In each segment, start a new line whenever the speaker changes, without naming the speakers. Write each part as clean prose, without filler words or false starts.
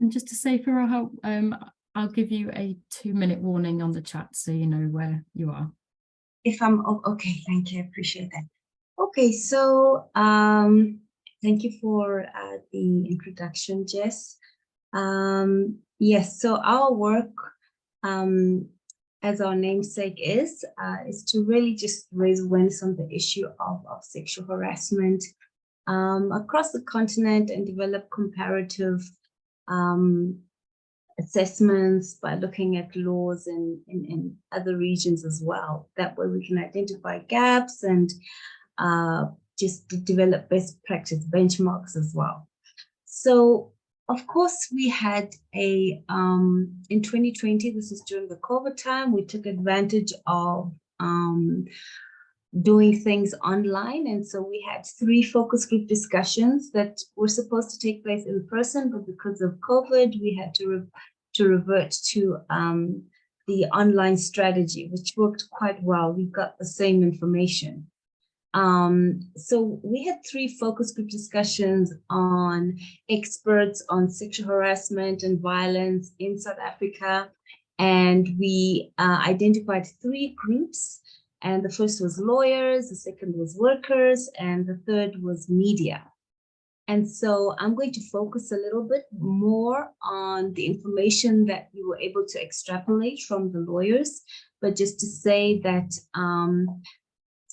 And just to say, Furaha, I'll give you a 2-minute warning on the chat so you know where you are.
If I'm okay, thank you, I appreciate that. Okay, so thank you for the introduction, Jess. Yes, so our work, as our namesake is to really just raise awareness on the issue of sexual harassment across the continent and develop comparative assessments by looking at laws in other regions as well. That way we can identify gaps and just develop best practice benchmarks as well. So, of course, we had in 2020, this is during the COVID time, we took advantage of doing things online. And so we had 3 focus group discussions that were supposed to take place in person, but because of COVID, we had to revert to the online strategy, which worked quite well. We got the same information. So we had 3 focus group discussions on experts on sexual harassment and violence in South Africa. And we identified 3 groups. And the first was lawyers, the second was workers, and the third was media. And so I'm going to focus a little bit more on the information that we were able to extrapolate from the lawyers, but just to say that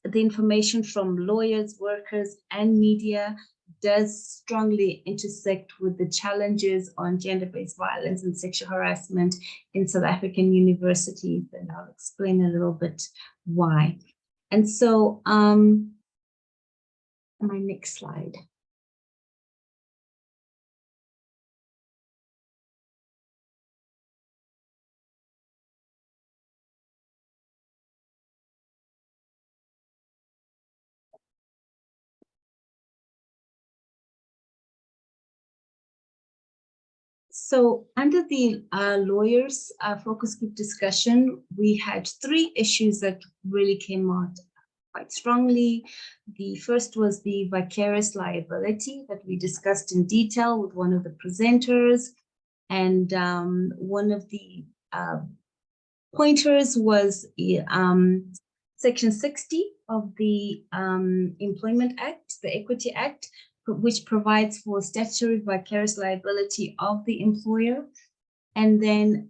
the information from lawyers, workers, and media does strongly intersect with the challenges on gender-based violence and sexual harassment in South African universities, and I'll explain a little bit why. And so, my next slide. So under the lawyers focus group discussion, we had 3 issues that really came out quite strongly. The first was the vicarious liability that we discussed in detail with one of the presenters. And one of the pointers was Section 60 of the Employment Act, the Equity Act, which provides for statutory vicarious liability of the employer. And then,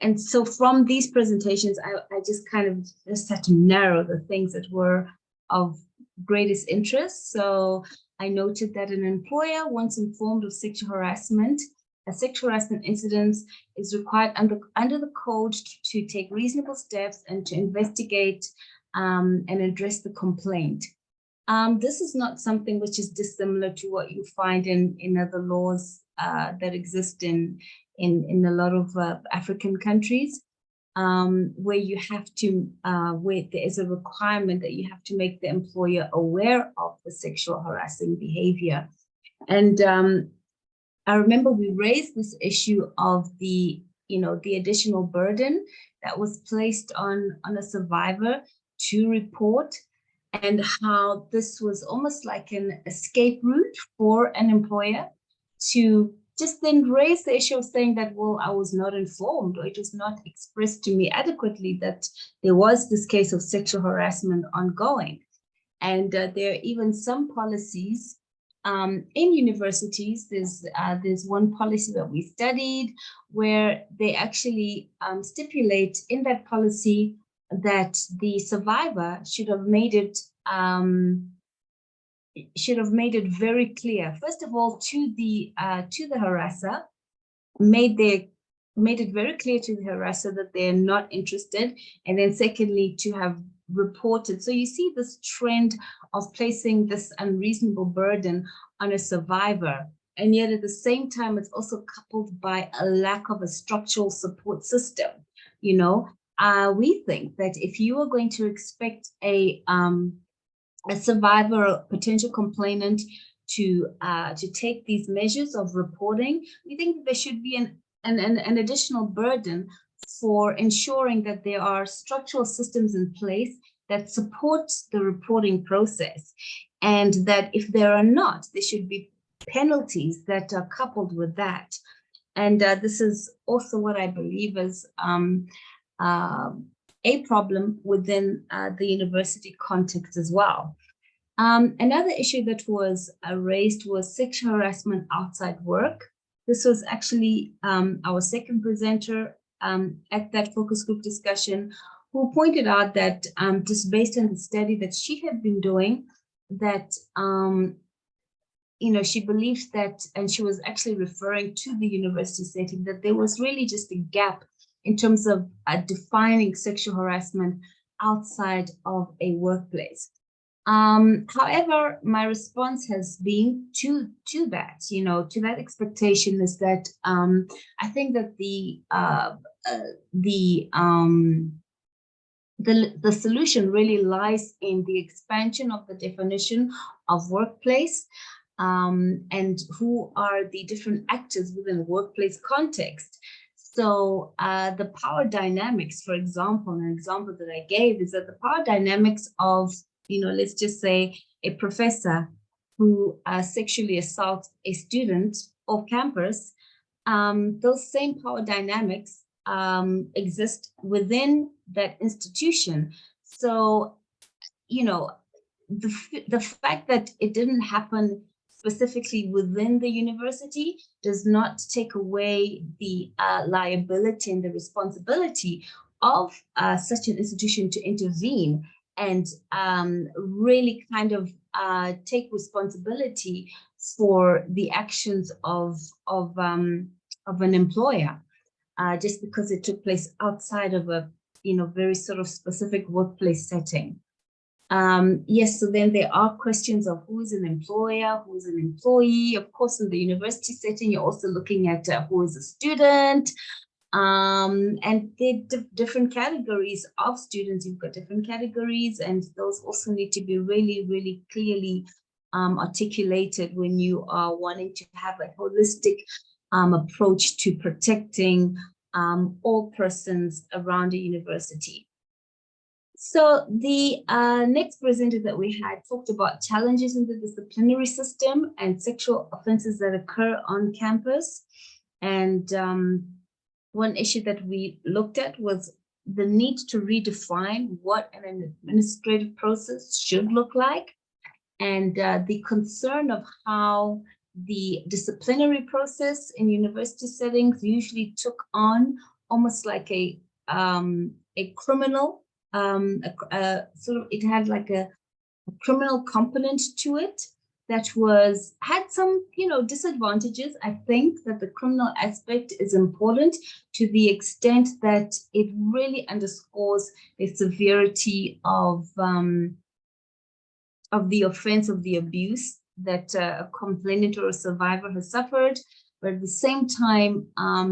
and so from these presentations, I just kind of just had to narrow the things that were of greatest interest. So I noted that an employer, once informed of sexual harassment, a sexual harassment incident is required under the code to take reasonable steps and to investigate and address the complaint. This is not something which is dissimilar to what you find in other laws that exist in a lot of African countries, where you have to, where there is a requirement that you have to make the employer aware of the sexual harassing behavior. And I remember we raised this issue of the, the additional burden that was placed on a survivor to report, and how this was almost like an escape route for an employer to just then raise the issue of saying that, well, I was not informed, or it was not expressed to me adequately that there was this case of sexual harassment ongoing. And there are even some policies in universities. There's one policy that we studied where they actually stipulate in that policy that the survivor should have made it very clear, first of all, to the harasser, made it very clear to the harasser that they're not interested, and then secondly, to have reported. So you see this trend of placing this unreasonable burden on a survivor, and yet at the same time, it's also coupled by a lack of a structural support system. We think that if you are going to expect a survivor or potential complainant to take these measures of reporting, we think that there should be an additional burden for ensuring that there are structural systems in place that support the reporting process, and that if there are not, there should be penalties that are coupled with that. And this is also what I believe is a problem within the university context as well. Another issue that was raised was sexual harassment outside work. This was actually our second presenter at that focus group discussion, who pointed out that just based on the study that she had been doing, that she believes that, and she was actually referring to the university setting, that there was really just a gap in terms of defining sexual harassment outside of a workplace. However, my response has been to that, to that expectation is that I think that the solution really lies in the expansion of the definition of workplace and who are the different actors within a workplace context. So the power dynamics, for example, an example that I gave is that the power dynamics of, let's just say a professor who sexually assaults a student off campus, those same power dynamics exist within that institution. So, the fact that it didn't happen specifically within the university does not take away the liability and the responsibility of such an institution to intervene and really kind of take responsibility for the actions of an employer, just because it took place outside of a very sort of specific workplace setting. Yes, so then there are questions of who is an employer, who is an employee. Of course, in the university setting, you're also looking at who is a student. And there are different categories of students. You've got different categories, and those also need to be really, really clearly articulated when you are wanting to have a holistic approach to protecting all persons around a university. So the next presenter that we had talked about challenges in the disciplinary system and sexual offenses that occur on campus. And one issue that we looked at was the need to redefine what an administrative process should look like, and the concern of how the disciplinary process in university settings usually took on almost like a criminal, sort of, it had like a criminal component to it that had some, disadvantages. I think that the criminal aspect is important to the extent that it really underscores the severity of the offense, of the abuse that a complainant or a survivor has suffered. But at the same time,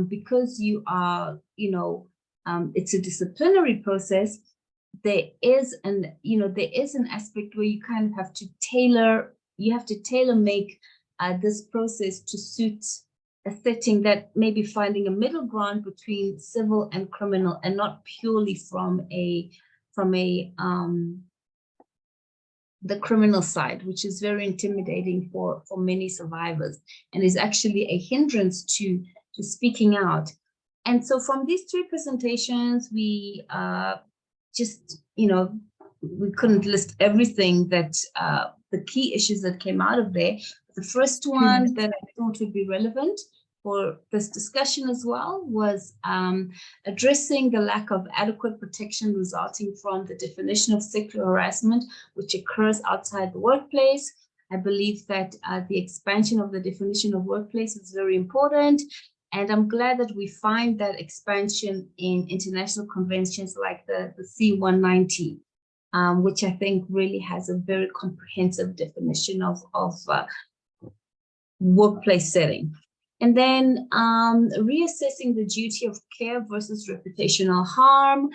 because you are, it's a disciplinary process, there is an aspect where you kind of have to tailor make this process to suit a setting that may be finding a middle ground between civil and criminal, and not purely from the criminal side, which is very intimidating for many survivors and is actually a hindrance to speaking out. And so from these three presentations, we just, we couldn't list everything that the key issues that came out of there. The first one that I thought would be relevant for this discussion as well was addressing the lack of adequate protection resulting from the definition of sexual harassment, which occurs outside the workplace. I believe that the expansion of the definition of workplace is very important. And I'm glad that we find that expansion in international conventions like the C190, which I think really has a very comprehensive definition of workplace setting. And then reassessing the duty of care versus reputational harm.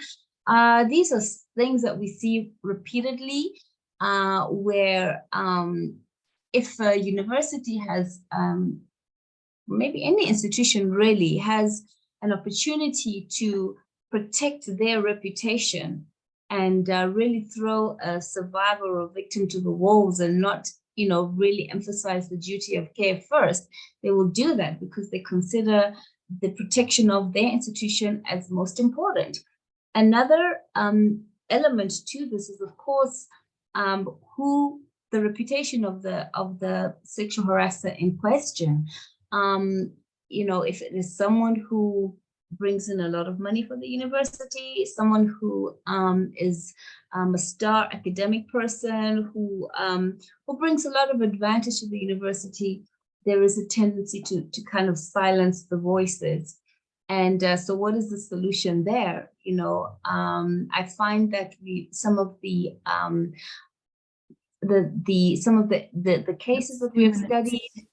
These are things that we see repeatedly, where if a university has, maybe any institution really has an opportunity to protect their reputation and really throw a survivor or victim to the wolves and not really emphasize the duty of care first, they will do that because they consider the protection of their institution as most important. Another element to this is, of course, who the reputation of the sexual harasser in question. If it is someone who brings in a lot of money for the university, someone who is a star academic person who brings a lot of advantage to the university, there is a tendency to kind of silence the voices. And so what is the solution there? I find that some of the cases that we have studied.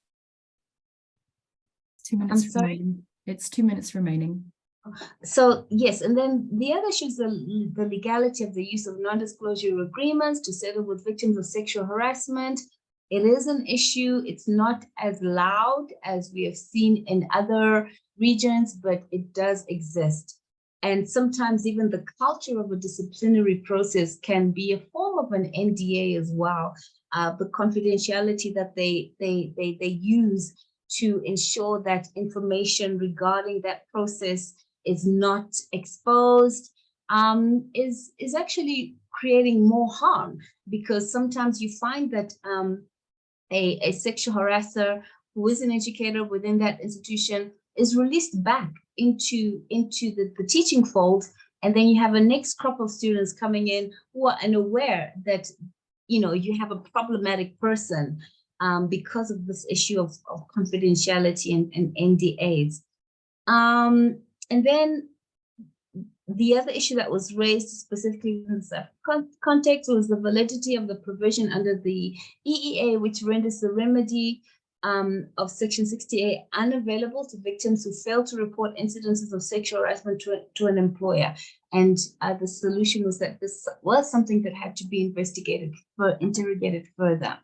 2 minutes
I'm sorry?
remaining. It's 2 minutes remaining.
So yes, and then the other issue is the legality of the use of non-disclosure agreements to settle with victims of sexual harassment. It is an issue. It's not as loud as we have seen in other regions, but it does exist. And sometimes even the culture of a disciplinary process can be a form of an NDA as well. The confidentiality that they use to ensure that information regarding that process is not exposed is actually creating more harm, because sometimes you find that a sexual harasser who is an educator within that institution is released back into the teaching fold, and then you have a next crop of students coming in who are unaware that you have a problematic person because of this issue of confidentiality and NDAs. And then the other issue that was raised specifically in this context was the validity of the provision under the EEA, which renders the remedy of Section 60A unavailable to victims who fail to report incidences of sexual harassment to an employer. And the solution was that this was something that had to be interrogated further.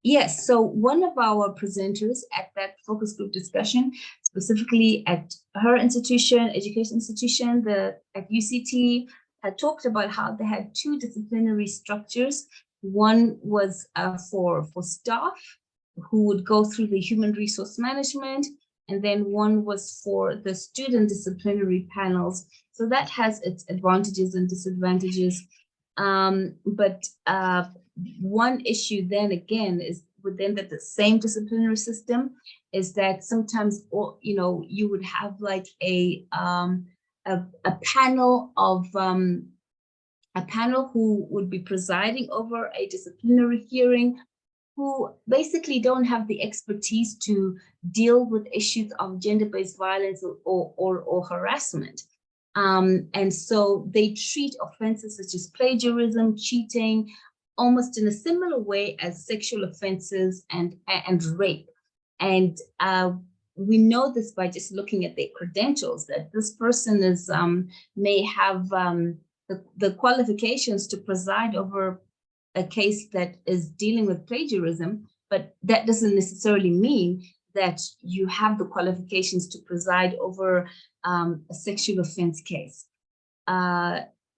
Yes, so one of our presenters at that focus group discussion, specifically at her institution, education institution, at UCT, had talked about how they had two disciplinary structures. One was for staff who would go through the human resource management, and then one was for the student disciplinary panels. So that has its advantages and disadvantages. But one issue then again is within the same disciplinary system is that sometimes you would have like a panel of a panel who would be presiding over a disciplinary hearing, who basically don't have the expertise to deal with issues of gender-based violence or harassment. And so they treat offenses such as plagiarism, cheating, almost in a similar way as sexual offenses and rape. And we know this by just looking at their credentials, that this person is may have the qualifications to preside over a case that is dealing with plagiarism, but that doesn't necessarily mean that you have the qualifications to preside over a sexual offense case.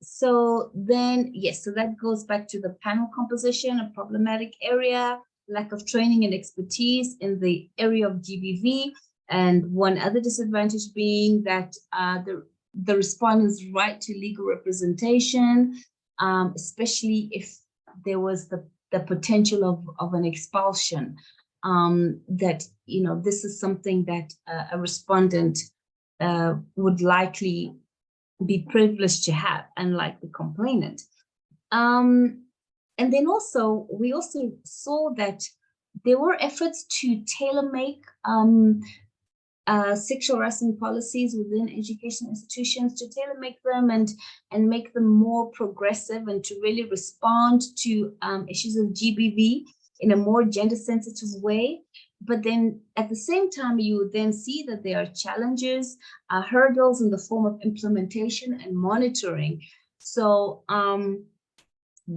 So then, yes, so that goes back to the panel composition, a problematic area, lack of training and expertise in the area of GBV, and one other disadvantage being that the respondent's right to legal representation, especially if there was the potential of an expulsion, that this is something that a respondent would likely be privileged to have, unlike the complainant. And then also, we also saw that there were efforts to tailor-make sexual harassment policies within education institutions, to tailor-make them and make them more progressive, and to really respond to issues of GBV in a more gender-sensitive way. But then at the same time, you would then see that there are challenges, hurdles in the form of implementation and monitoring. So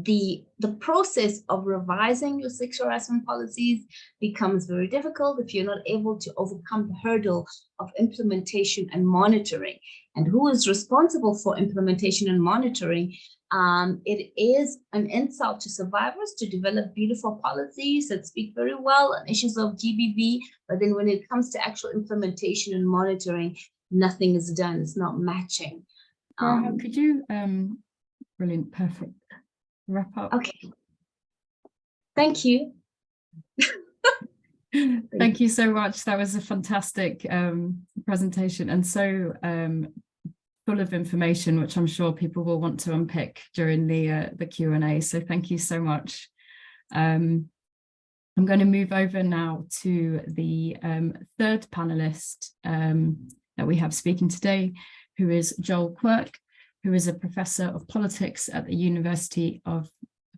the process of revising your sexual harassment policies becomes very difficult if you're not able to overcome the hurdle of implementation and monitoring. And who is responsible for implementation and monitoring? It is an insult to survivors to develop beautiful policies that speak very well on issues of GBV, but then when it comes to actual implementation and monitoring, nothing is done. It's not matching.
Could you, brilliant, perfect, wrap up?
Okay. Thank you.
Thank you so much. That was a fantastic presentation, and so full of information, which I'm sure people will want to unpick during the Q&A. So thank you so much. I'm going to move over now to the third panelist that we have speaking today, who is Joel Quirk, who is a professor of politics at the University of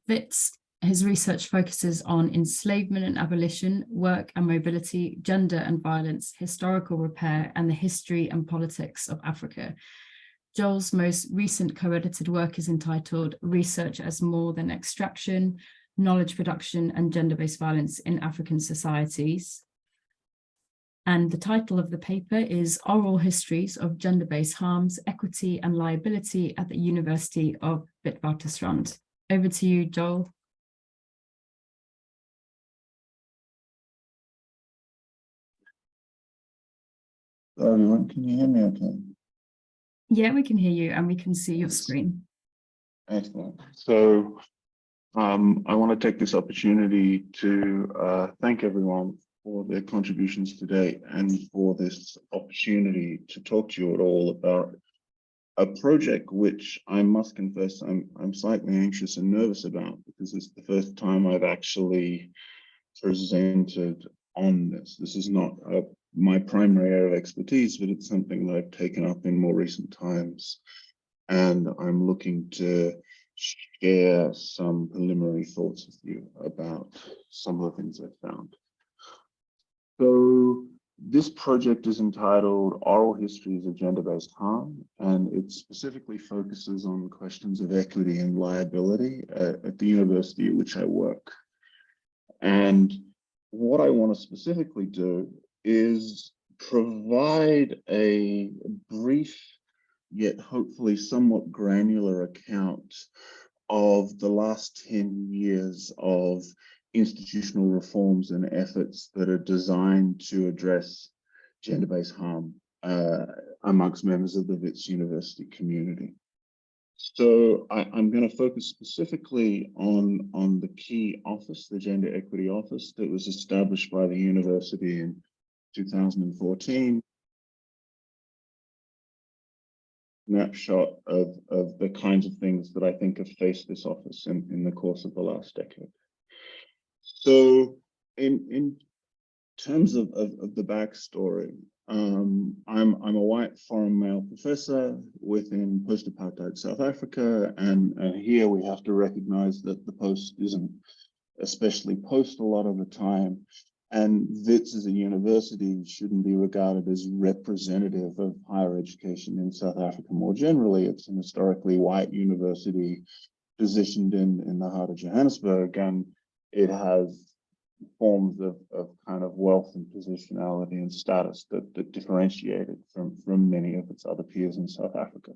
Wits. His research focuses on enslavement and abolition, work and mobility, gender and violence, historical repair, and the history and politics of Africa. Joel's most recent co-edited work is entitled Research as More Than Extraction, Knowledge Production and Gender-Based Violence in African Societies. And the title of the paper is Oral Histories of Gender-Based Harms, Equity and Liability at the University of Witwatersrand. Over to you, Joel.
Hello everyone, can you hear me okay?
Yeah, we can hear you and we can see your screen.
Excellent. So I want to take this opportunity to thank everyone for their contributions today and for this opportunity to talk to you at all about a project which I must confess I'm slightly anxious and nervous about, because it's the first time I've actually presented on this. This is not my primary area of expertise, but it's something that I've taken up in more recent times. And I'm looking to share some preliminary thoughts with you about some of the things I've found. So this project is entitled Oral Histories of Gender-Based Harm, and it specifically focuses on questions of equity and liability at the university at which I work. And what I want to specifically do is provide a brief, yet hopefully somewhat granular account of the last 10 years of institutional reforms and efforts that are designed to address gender-based harm amongst members of the Wits University community. So I'm going to focus specifically on the key office, the Gender Equity Office, that was established by the university in 2014. Snapshot of the kinds of things that I think have faced this office in the course of the last decade. So in terms of the backstory, I'm a white foreign male professor within post-apartheid South Africa, and here we have to recognize that the post isn't especially post a lot of the time, and Wits as a university shouldn't be regarded as representative of higher education in South Africa more generally. It's an historically white university positioned in the heart of Johannesburg, and it has forms of kind of wealth and positionality and status that differentiate it from many of its other peers in South Africa.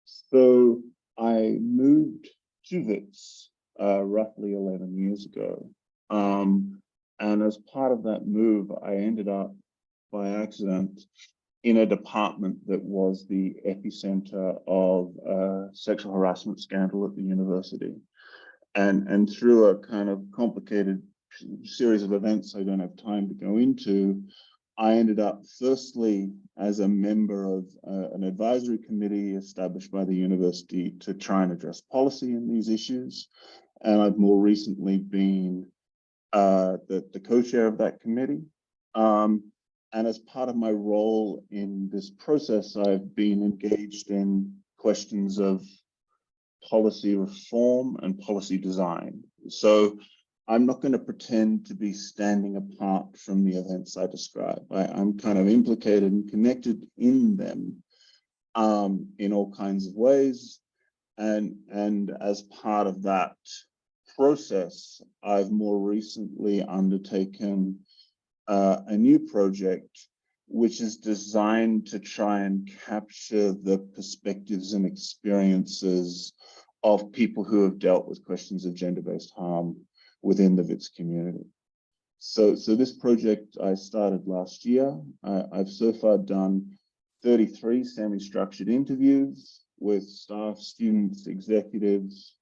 So I moved to Wits roughly 11 years ago. And as part of that move, I ended up by accident in a department that was the epicenter of a sexual harassment scandal at the university. And through a kind of complicated series of events I don't have time to go into, I ended up firstly as a member of an advisory committee established by the university to try and address policy in these issues. And I've more recently been the co-chair of that committee. And as part of my role in this process, I've been engaged in questions of policy reform and policy design. So I'm not going to pretend to be standing apart from the events I describe. I'm kind of implicated and connected in them in all kinds of ways. and as part of that process, I've more recently undertaken a new project which is designed to try and capture the perspectives and experiences of people who have dealt with questions of gender-based harm within the WITS community. So this project I started last year. I've so far done 33 semi-structured interviews with staff, students, executives,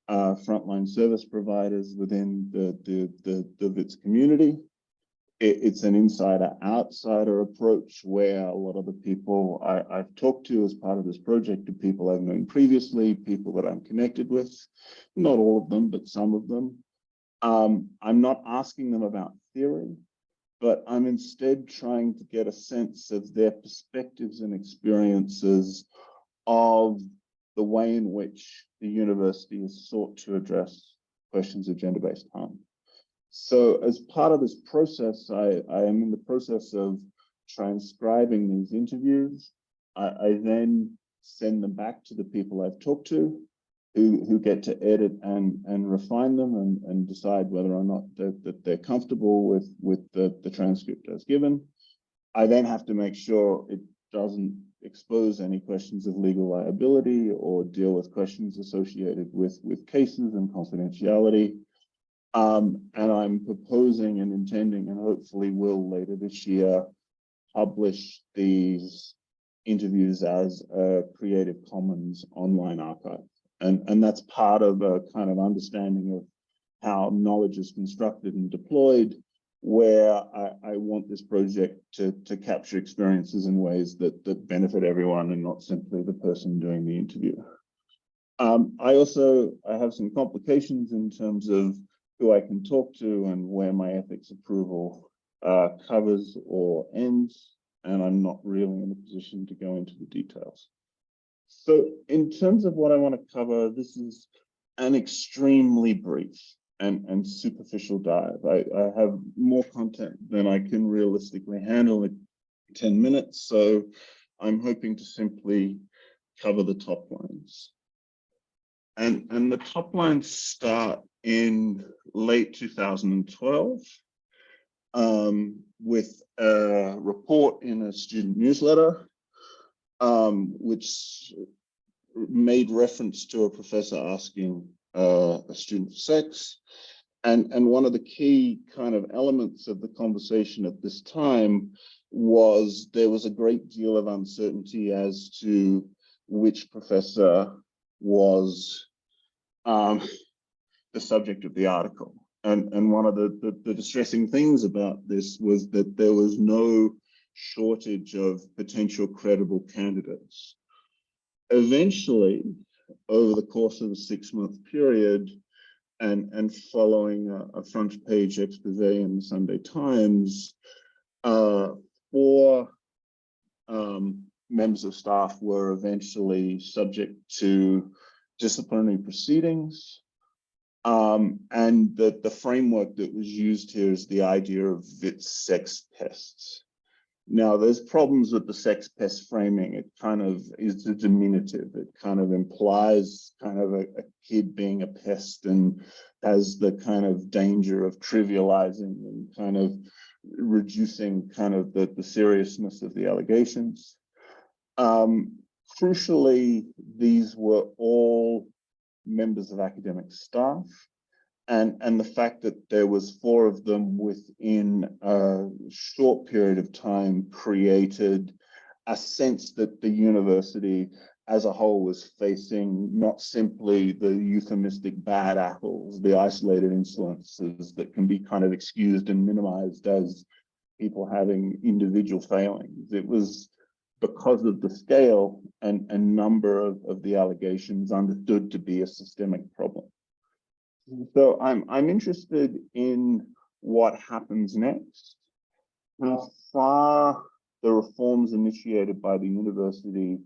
frontline service providers within the WITS community. It's an insider-outsider approach where a lot of the people I've talked to as part of this project are people I've known previously, people that I'm connected with, not all of them, but some of them. I'm not asking them about theory, but I'm instead trying to get a sense of their perspectives and experiences of the way in which the university has sought to address questions of gender-based harm. So as part of this process, I am in the process of transcribing these interviews. I then send them back to the people I've talked to, who get to edit and refine them and decide whether or not that they're comfortable with the transcript as given. I then have to make sure it doesn't expose any questions of legal liability or deal with questions associated with cases and confidentiality. And I'm proposing and intending, and hopefully will later this year, publish these interviews as a Creative Commons online archive. And that's part of a kind of understanding of how knowledge is constructed and deployed, where I want this project to capture experiences in ways that benefit everyone and not simply the person doing the interview. I have some complications in terms of who I can talk to and where my ethics approval covers or ends, and I'm not really in a position to go into the details. So in terms of what I want to cover, this is an extremely brief and superficial dive. I have more content than I can realistically handle in 10 minutes, so I'm hoping to simply cover the top lines. And the top lines start in late 2012 with a report in a student newsletter, which made reference to a professor asking a student for sex. And one of the key kind of elements of the conversation at this time was there was a great deal of uncertainty as to which professor was the subject of the article. And one of the distressing things about this was that there was no shortage of potential credible candidates. Eventually, over the course of a 6-month period, and following a front page expose in the Sunday Times, 4 members of staff were eventually subject to disciplinary proceedings. And the framework that was used here is the idea of WITS sex pests. Now, there's problems with the sex pest framing. It kind of is a diminutive. It kind of implies kind of a kid being a pest and has the kind of danger of trivializing and kind of reducing kind of the seriousness of the allegations. Crucially, these were all members of academic staff. And the fact that there was 4 of them within a short period of time created a sense that the university as a whole was facing not simply the euphemistic bad apples, the isolated instances that can be kind of excused and minimized as people having individual failings. It was because of the scale and number of the allegations understood to be a systemic problem. So I'm interested in what happens next, how far the reforms initiated by the university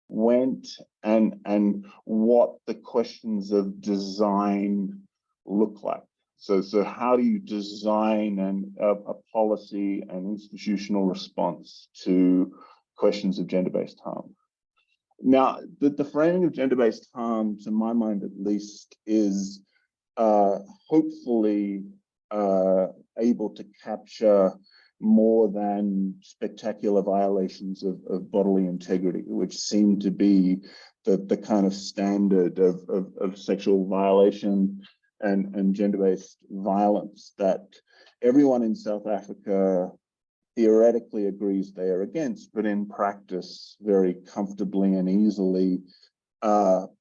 went, and what the questions of design look like. So how do you design a policy and institutional response to questions of gender-based harm? Now, the framing of gender-based harm, to my mind at least, is hopefully able to capture more than spectacular violations of bodily integrity, which seem to be the kind of standard of sexual violation and gender-based violence that everyone in South Africa theoretically agrees they are against, but in practice very comfortably and easily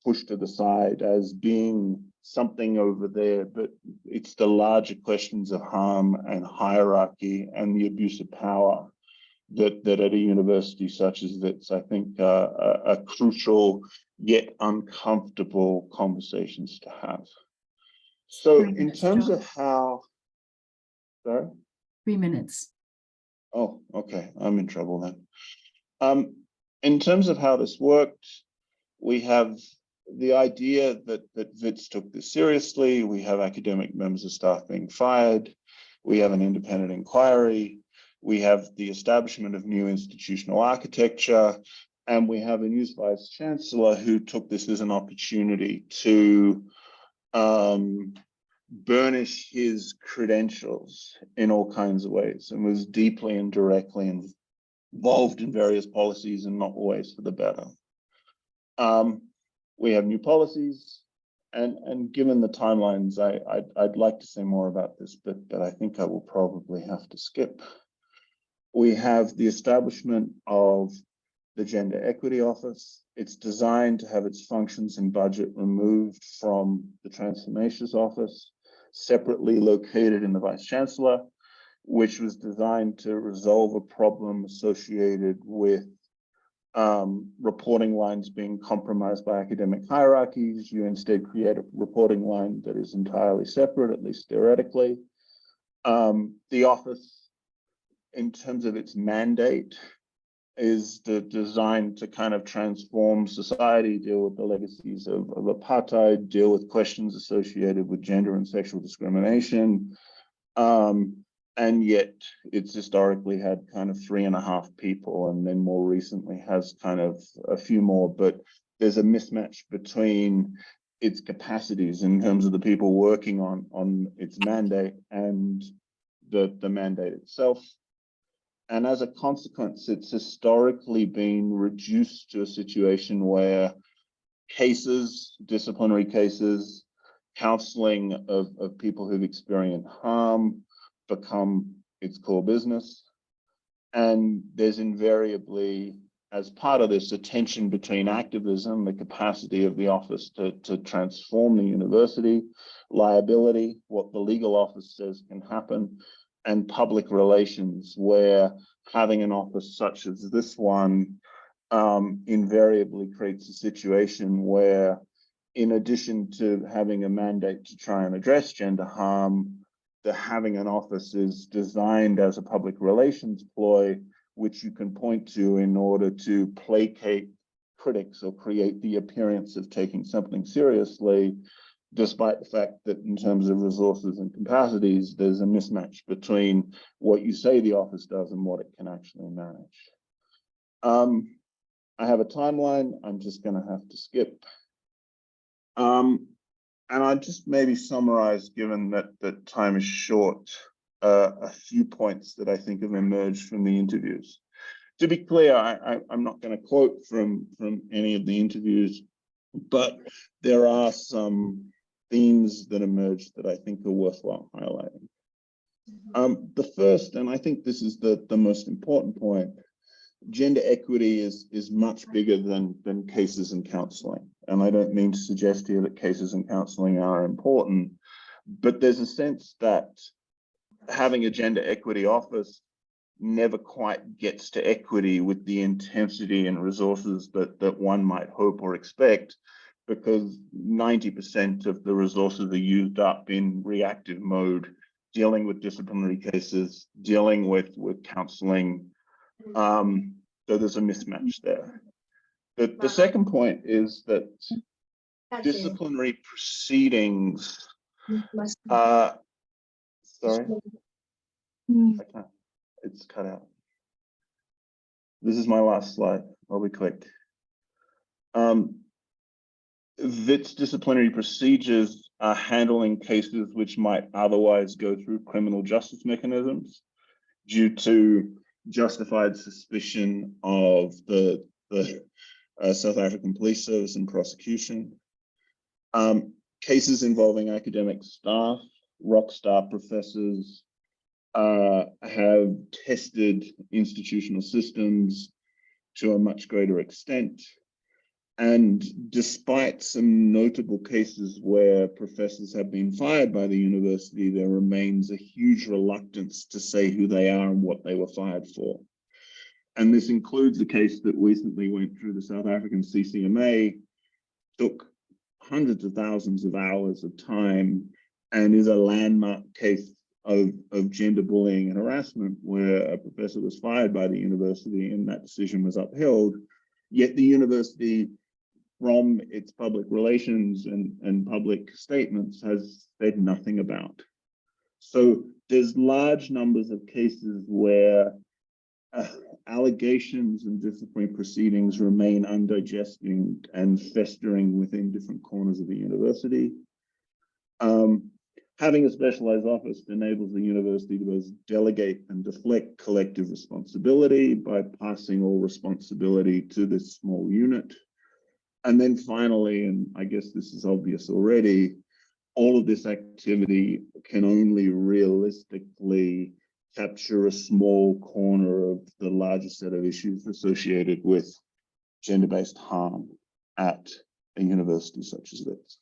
pushed to the side as being something over there. But it's the larger questions of harm and hierarchy and the abuse of power that at a university such as this, I think are crucial yet uncomfortable conversations to have. So in terms of how, sorry?
3 minutes.
Oh, okay, I'm in trouble then. In terms of how this worked, we have the idea that WITS took this seriously. We have academic members of staff being fired. We have an independent inquiry. We have the establishment of new institutional architecture. And we have a new vice chancellor who took this as an opportunity to burnish his credentials in all kinds of ways, and was deeply and directly involved in various policies and not always for the better. We have new policies, and given the timelines, I'd like to say more about this, but I think I will probably have to skip. We have the establishment of the Gender Equity Office. It's designed to have its functions and budget removed from the Transformations Office, separately located in the Vice Chancellor, which was designed to resolve a problem associated with reporting lines being compromised by academic hierarchies. You instead create a reporting line that is entirely separate, at least theoretically. The office, in terms of its mandate, is designed to kind of transform society, deal with the legacies of apartheid, deal with questions associated with gender and sexual discrimination. And yet it's historically had kind of 3.5 people, and then more recently has kind of a few more, but there's a mismatch between its capacities in terms of the people working on its mandate and the mandate itself. And as a consequence, it's historically been reduced to a situation where cases, disciplinary cases, counseling of people who've experienced harm become its core business. And there's invariably, as part of this, a tension between activism, the capacity of the office to transform the university, liability, what the legal office says can happen, and public relations, where having an office such as this one invariably creates a situation where, in addition to having a mandate to try and address gender harm, having an office is designed as a public relations ploy, which you can point to in order to placate critics or create the appearance of taking something seriously, despite the fact that in terms of resources and capacities, there's a mismatch between what you say the office does and what it can actually manage. I have a timeline. I'm just going to have to skip. And I'll just maybe summarize, given that time is short, a few points that I think have emerged from the interviews. To be clear, I'm not going to quote from any of the interviews, but there are some themes that emerged that I think are worthwhile highlighting. The first, and I think this is the most important point, gender equity is much bigger than cases and counseling. And I don't mean to suggest here that cases and counseling are important, but there's a sense that having a gender equity office never quite gets to equity with the intensity and resources that one might hope or expect, because 90% of the resources are used up in reactive mode, dealing with disciplinary cases, dealing with counseling. So there's a mismatch there. The second point is that disciplinary proceedings, sorry, I can't, it's cut out. This is my last slide, I'll be quick. Wit's disciplinary procedures are handling cases which might otherwise go through criminal justice mechanisms due to justified suspicion of the South African Police Service and prosecution. Cases involving academic staff, rock star professors, have tested institutional systems to a much greater extent. And despite some notable cases where professors have been fired by the university, there remains a huge reluctance to say who they are and what they were fired for. And this includes a case that recently went through the South African CCMA, took hundreds of thousands of hours of time, and is a landmark case of gender bullying and harassment, where a professor was fired by the university and that decision was upheld, yet the university, from its public relations and public statements, has said nothing about. So there's large numbers of cases where allegations and disciplinary proceedings remain undigested and festering within different corners of the university. Having a specialized office enables the university to both delegate and deflect collective responsibility by passing all responsibility to this small unit. And then finally, and I guess this is obvious already, all of this activity can only realistically capture a small corner of the larger set of issues associated with gender-based harm at a university such as this.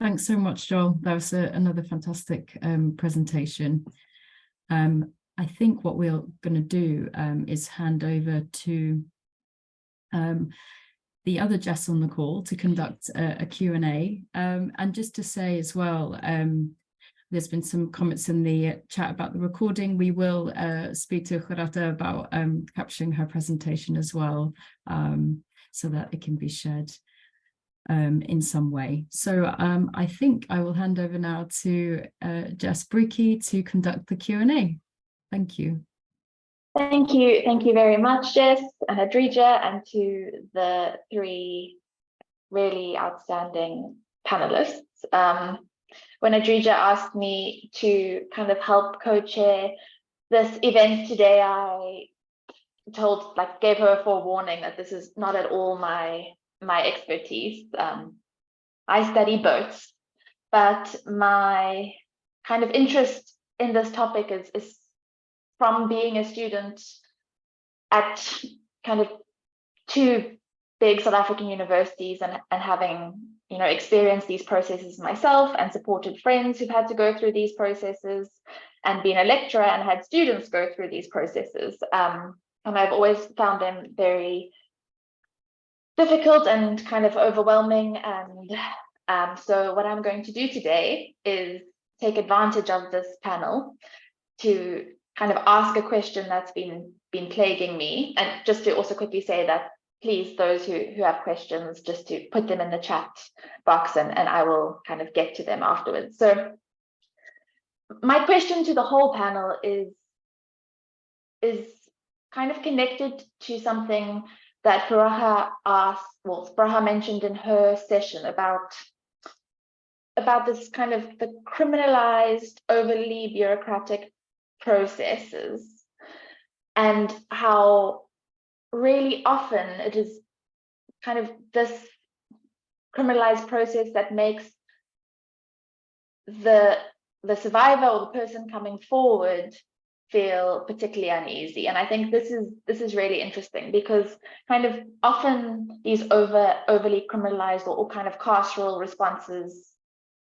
Thanks so much, Joel. That was another fantastic presentation. I think what we're going to do is hand over to the other Jess on the call to conduct a Q&A. And just to say as well, there's been some comments in the chat about the recording. We will speak to Gorata about capturing her presentation as well, so that it can be shared in some way. So I think I will hand over now to Jess Bricky to conduct the Q&A. Thank you.
Thank you very much, Jess and Hadrija, and to the three really outstanding panelists. When Hadrija asked me to kind of help co-chair this event today, I gave her a forewarning that this is not at all my expertise. I study boats, but my kind of interest in this topic is from being a student at kind of two big South African universities and having, you know, experienced these processes myself and supported friends who've had to go through these processes, and been a lecturer and had students go through these processes. And I've always found them very difficult and kind of overwhelming. And so what I'm going to do today is take advantage of this panel to kind of ask a question that's been plaguing me. And just to also quickly say that, please, those who have questions, just to put them in the chat box, and I will kind of get to them afterwards. So my question to the whole panel is kind of connected to something that Furaha asked, well, Furaha mentioned in her session about this kind of the criminalized, overly bureaucratic processes, and how really often it is kind of this criminalized process that makes the survivor or the person coming forward feel particularly uneasy. And I think this is really interesting, because kind of often these overly criminalized or kind of carceral responses,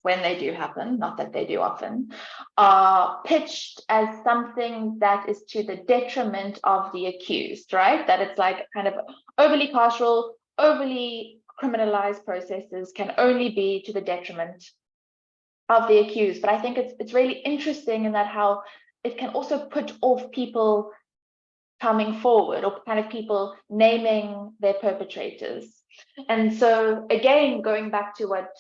when they do happen, not that they do often, are pitched as something that is to the detriment of the accused, right? That it's like kind of overly carceral, overly criminalized processes can only be to the detriment of the accused. But I think it's really interesting in that how it can also put off people coming forward, or kind of people naming their perpetrators. And so again, going back to what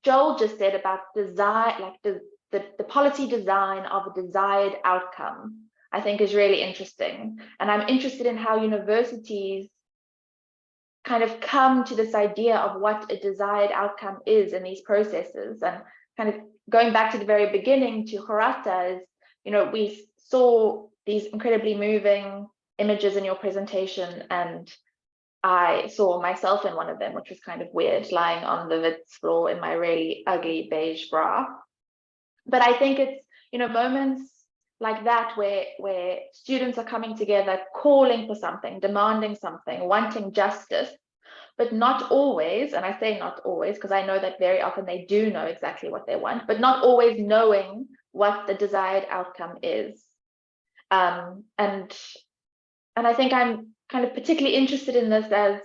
Joel just said about design, like the policy design of a desired outcome I think is really interesting. And I'm interested in how universities kind of come to this idea of what a desired outcome is in these processes. And kind of going back to the very beginning to Gorata is, you know, we saw these incredibly moving images in your presentation, and I saw myself in one of them, which was kind of weird, lying on the Wits floor in my really ugly beige bra. But I think it's, you know, moments like that where students are coming together, calling for something, demanding something, wanting justice, but not always, and I say not always because I know that very often they do know exactly what they want, but not always knowing what the desired outcome is. And I think I'm kind of particularly interested in this as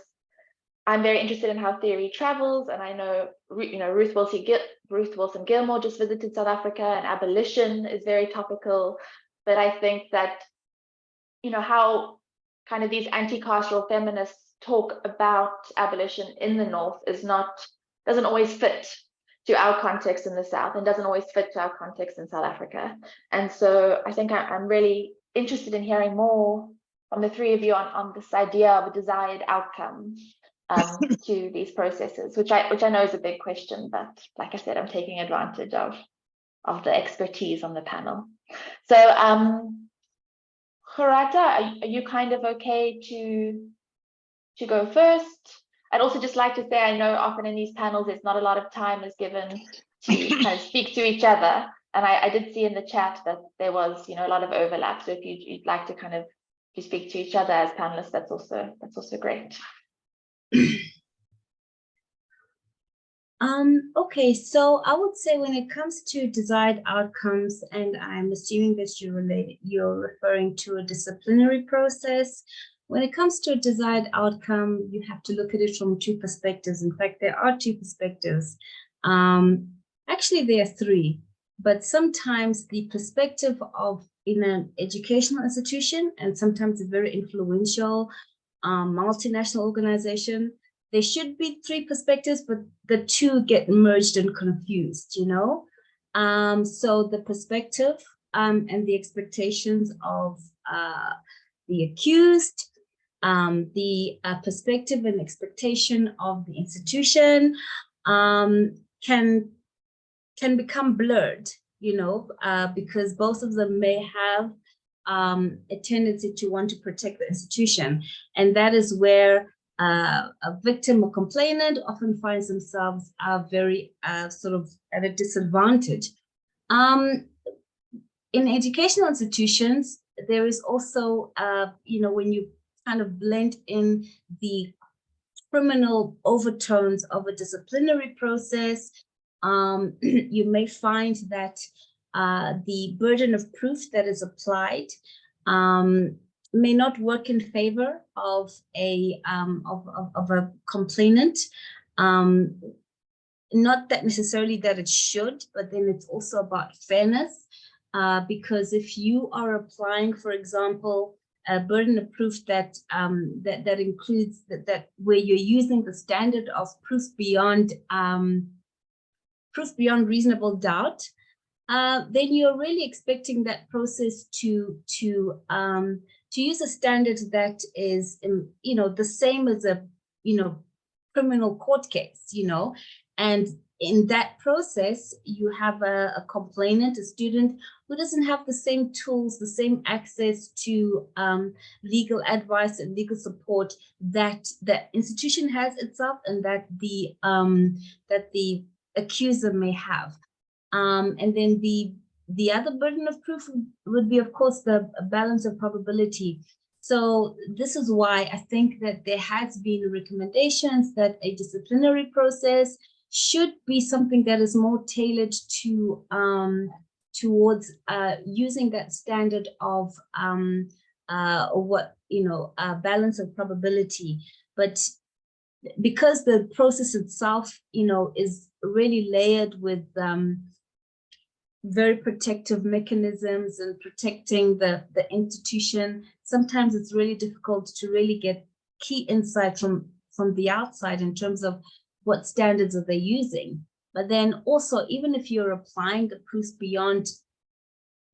I'm very interested in how theory travels, and I know, you know, Ruth Wilson Gilmore just visited South Africa, and abolition is very topical. But I think that, you know, how kind of these anti-carceral feminists talk about abolition in the North doesn't always fit to our context in the South, and doesn't always fit to our context in South Africa. And so I think I'm really interested in hearing more from the three of you on this idea of a desired outcome to these processes, which I know is a big question, but like I said, I'm taking advantage of the expertise on the panel. So Gorata, are you kind of okay to go first? I'd also just like to say, I know often in these panels, it's not a lot of time is given to kind of speak to each other. And I did see in the chat that there was, you know, a lot of overlap. So if you'd like to kind of speak to each other as panelists, that's also great.
Okay, so I would say when it comes to desired outcomes, and I'm assuming that you're referring to a disciplinary process. When it comes to a desired outcome, you have to look at it from two perspectives. In fact, there are two perspectives. Actually, there are three, but sometimes the perspective of in an educational institution, and sometimes a very influential multinational organization, there should be three perspectives, but the two get merged and confused, you know? So the perspective and the expectations of the accused, the perspective and expectation of the institution can become blurred, you know, because both of them may have a tendency to want to protect the institution. And that is where a victim or complainant often finds themselves very sort of at a disadvantage. In educational institutions, there is also, you know, when you kind of blend in the criminal overtones of a disciplinary process, you may find that the burden of proof that is applied may not work in favor of a complainant. Not that necessarily that it should, but then it's also about fairness, because if you are applying, for example, a burden of proof that that includes that where you're using the standard of proof beyond reasonable doubt, then you're really expecting that process to use a standard that is, you know, the same as a, you know, criminal court case, you know, and in that process, you have a complainant, a student who doesn't have the same tools, the same access to legal advice and legal support that the institution has itself, and that the accuser may have. And then the other burden of proof would be, of course, the balance of probability. So this is why I think that there has been recommendations that a disciplinary process should be something that is more tailored to towards using that standard of what, you know, balance of probability. But because the process itself, you know, is really layered with very protective mechanisms and protecting the institution, sometimes it's really difficult to really get key insight from the outside in terms of what standards are they using. But then also, even if you're applying the proofs beyond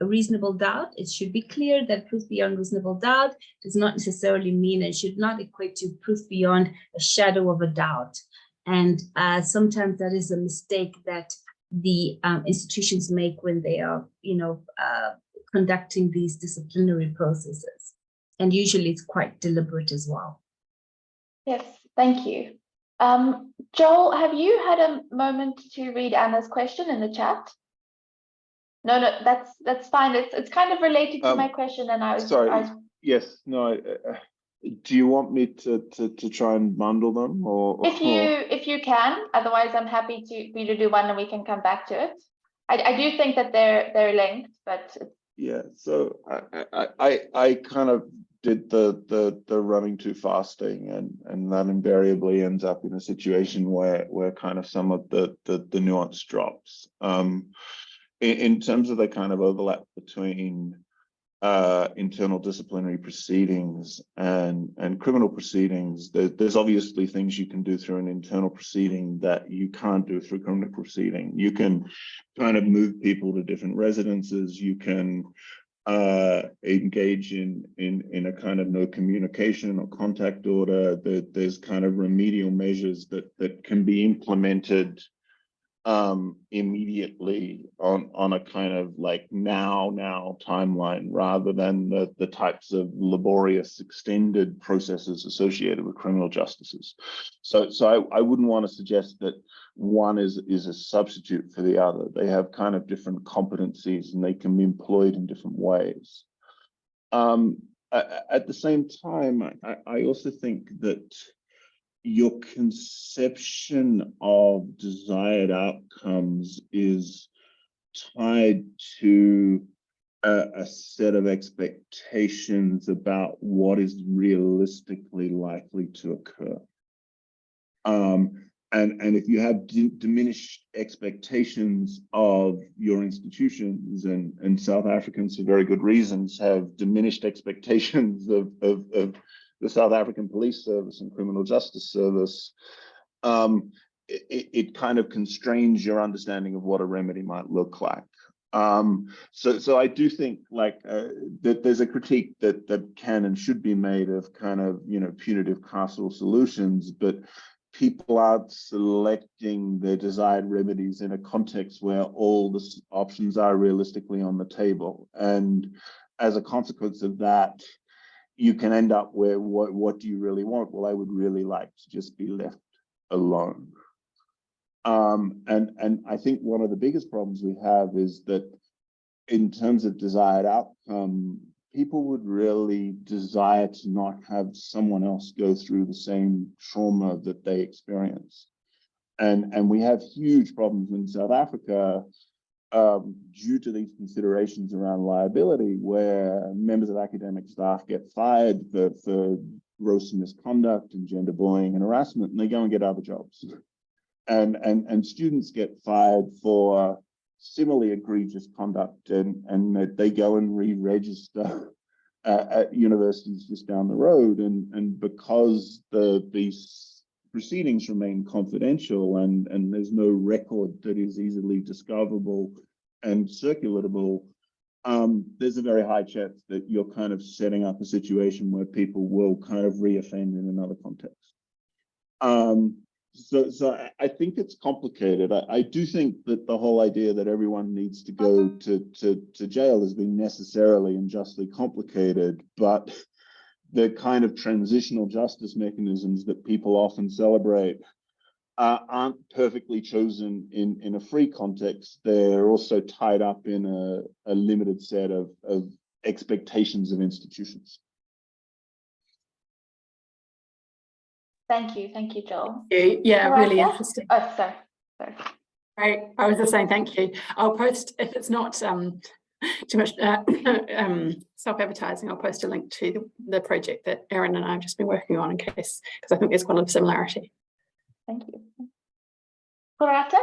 a reasonable doubt. It should be clear that proof beyond reasonable doubt does not necessarily mean, and should not equate to proof beyond a shadow of a doubt. And sometimes that is a mistake that the institutions make when they are, conducting these disciplinary processes. And usually it's quite deliberate as well. Yes,
thank you. Joel, have you had a moment to read Anna's question in the chat? No, that's fine. It's kind of related to my question, and I was sorry.
Yes, no. Do you want me to try and bundle them, or
if you can? Otherwise, I'm happy for you to do one, and we can come back to it. I do think that they're linked, but
yeah. So I kind of did the running too fast thing, and that invariably ends up in a situation where kind of some of the nuance drops. In terms of the kind of overlap between internal disciplinary proceedings and criminal proceedings, there's obviously things you can do through an internal proceeding that you can't do through criminal proceeding. You can kind of move people to different residences. You can engage in a kind of no communication or contact order. There's kind of remedial measures that can be implemented immediately on a kind of like now timeline, rather than the types of laborious extended processes associated with criminal justices. So I wouldn't want to suggest that one is a substitute for the other. They have kind of different competencies, and they can be employed in different ways. At the same time, I also think that your conception of desired outcomes is tied to a set of expectations about what is realistically likely to occur. And if you have diminished expectations of your institutions, and South Africans, for very good reasons, have diminished expectations of the South African Police Service and Criminal Justice Service, it kind of constrains your understanding of what a remedy might look like. So I do think that there's a critique that can and should be made of kind of, punitive carceral solutions, but people aren't selecting their desired remedies in a context where all the options are realistically on the table. And as a consequence of that, you can end up where, what do you really want? Well, I would really like to just be left alone. And I think one of the biggest problems we have is that in terms of desired outcome, people would really desire to not have someone else go through the same trauma that they experience. And we have huge problems in South Africa due to these considerations around liability, where members of academic staff get fired for gross misconduct and gender bullying and harassment, and they go and get other jobs. And students get fired for similarly egregious conduct, and they go and re-register at universities just down the road. And because these proceedings remain confidential, and there's no record that is easily discoverable and circulatable, there's a very high chance that you're kind of setting up a situation where people will kind of re-offend in another context. So I think it's complicated. I do think that the whole idea that everyone needs to go to jail has been necessarily and justly complicated, but the kind of transitional justice mechanisms that people often celebrate aren't perfectly chosen in a free context. They're also tied up in a limited set of expectations of institutions.
Thank you, Joel.
Yeah, really interesting.
Oh, sorry.
I was just saying thank you. I'll post, if it's not too much self-advertising, I'll post a link to the project that Erin and I have just been working on, in case, because I think there's quite a lot of similarity.
Thank you. Gorata?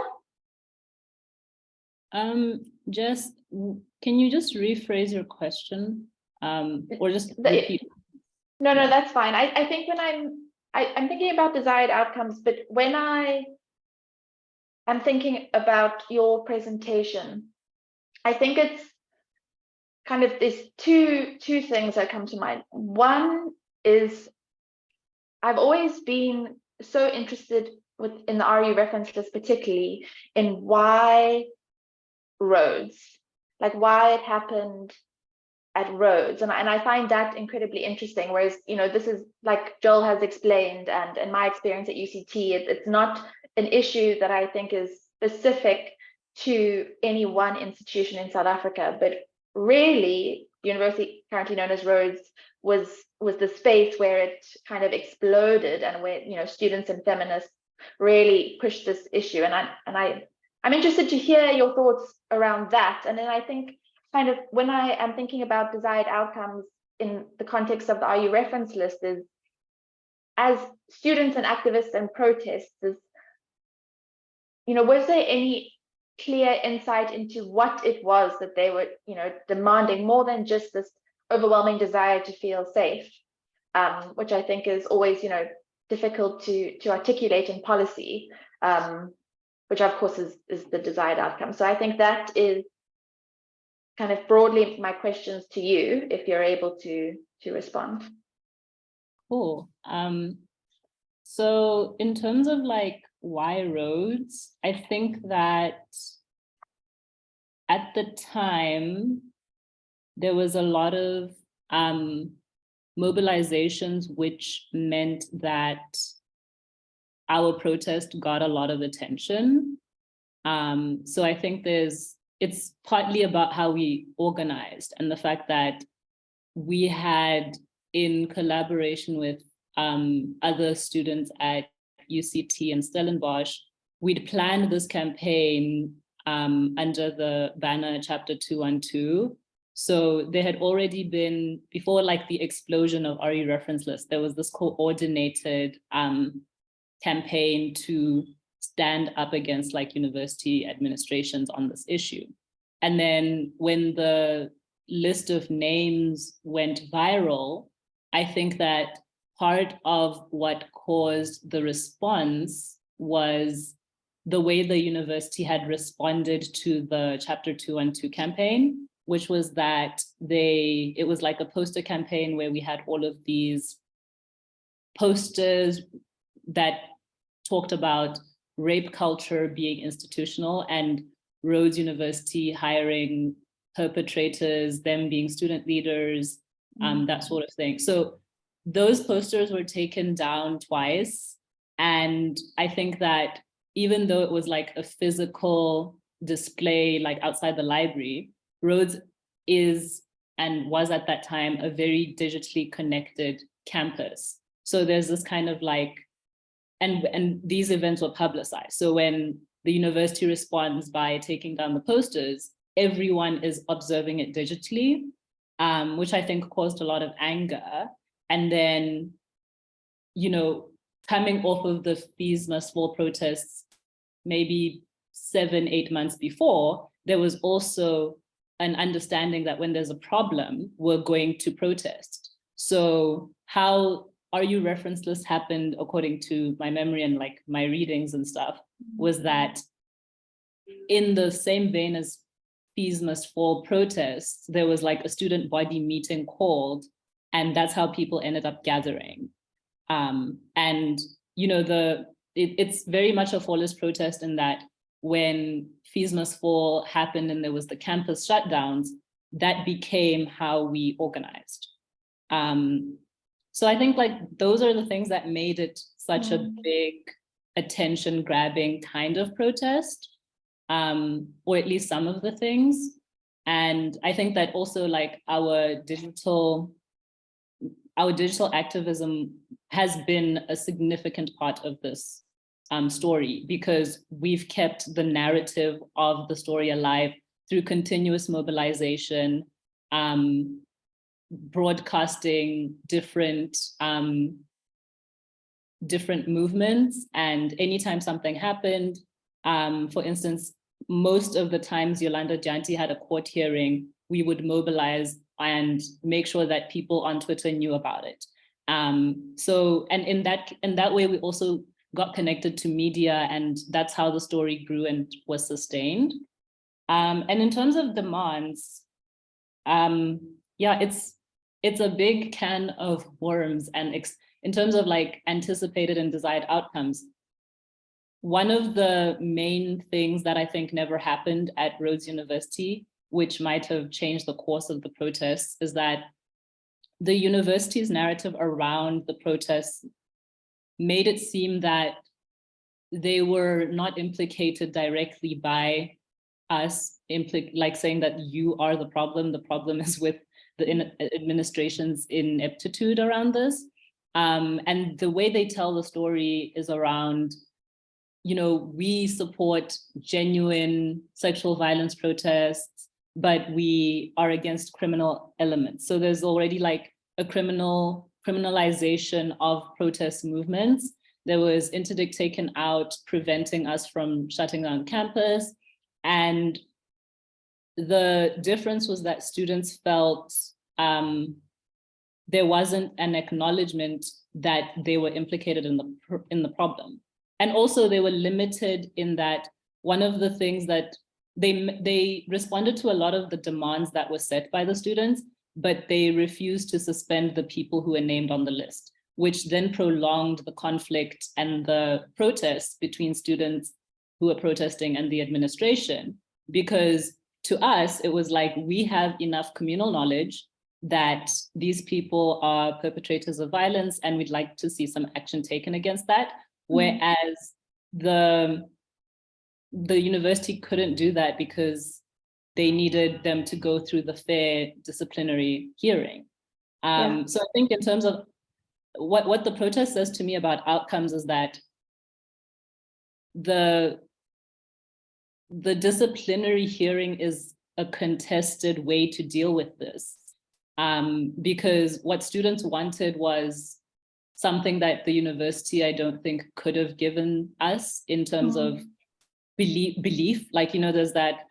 Just, can you just rephrase your question, or just repeat?
No, that's fine. I think when I'm thinking about desired outcomes, but when I'm thinking about your presentation, I think kind of there's two things that come to mind. One is I've always been so interested in the RU reference list, particularly in why roads, like why it happened at roads, and I find that incredibly interesting. Whereas, you know, this is like Joel has explained, and in my experience at UCT, it's not an issue that I think is specific to any one institution in South Africa, but really, university currently known as Rhodes was the space where it kind of exploded, and where, you know, students and feminists really pushed this issue. And I'm interested to hear your thoughts around that. And then I think kind of when I am thinking about desired outcomes in the context of the RU reference list, is as students and activists and protesters, you know, was there any clear insight into what it was that they were, you know, demanding, more than just this overwhelming desire to feel safe, which I think is always, you know, difficult to articulate in policy, which of course is the desired outcome. So I think that is kind of broadly my questions to you, if you're able to respond.
Cool. So in terms of like why roads, I think that at the time there was a lot of mobilizations, which meant that our protest got a lot of attention. So I think it's partly about how we organized, and the fact that we had, in collaboration with other students at UCT and Stellenbosch, we'd planned this campaign under the banner Chapter 212. So there had already been, before like the explosion of RE reference list, there was this coordinated campaign to stand up against like university administrations on this issue. And then when the list of names went viral, I think that part of what caused the response was the way the university had responded to the Chapter 212 campaign, which was that it was like a poster campaign where we had all of these posters that talked about rape culture being institutional and Rhodes University hiring perpetrators, them being student leaders, that sort of thing. So those posters were taken down twice. And I think that even though it was like a physical display, like outside the library, Rhodes is and was at that time a very digitally connected campus. So there's this kind of like, and these events were publicized. So when the university responds by taking down the posters, everyone is observing it digitally, which I think caused a lot of anger. And then, you know, coming off of the Fees Must Fall protests, maybe 7-8 months before, there was also an understanding that when there's a problem, we're going to protest. So how RU reference list happened, according to my memory and like my readings and stuff, was that in the same vein as Fees Must Fall protests, there was like a student body meeting called, and that's how people ended up gathering. And you know, it's very much a fallist protest in that when Fees Must Fall happened and there was the campus shutdowns, that became how we organized. So I think like those are the things that made it such a big attention grabbing kind of protest, or at least some of the things. And I think that also like our digital activism has been a significant part of this story, because we've kept the narrative of the story alive through continuous mobilization, broadcasting different movements. And anytime something happened, for instance, most of the times Yolanda Janti had a court hearing, we would mobilize and make sure that people on Twitter knew about it. So, and in that way, we also got connected to media, and that's how the story grew and was sustained. And in terms of demands, yeah, it's a big can of worms, and in terms of like anticipated and desired outcomes. One of the main things that I think never happened at Rhodes University, which might have changed the course of the protests, is that the university's narrative around the protests made it seem that they were not implicated directly by us, like saying that you are the problem is with the administration's ineptitude around this. And the way they tell the story is around, you know, we support genuine sexual violence protests, but we are against criminal elements. So there's already like a criminalization of protest movements. There was interdict taken out, preventing us from shutting down campus. And the difference was that students felt there wasn't an acknowledgement that they were implicated in the problem. And also they were limited in that one of the things that they responded to a lot of the demands that were set by the students, but they refused to suspend the people who were named on the list, which then prolonged the conflict and the protests between students who were protesting and the administration. Because to us, it was like, we have enough communal knowledge that these people are perpetrators of violence, and we'd like to see some action taken against that. Whereas the university couldn't do that because they needed them to go through the fair disciplinary hearing. So I think in terms of what the protest says to me about outcomes is that the disciplinary hearing is a contested way to deal with this, because what students wanted was something that the university, I don't think, could have given us in terms of belief. Like, you know, there's that,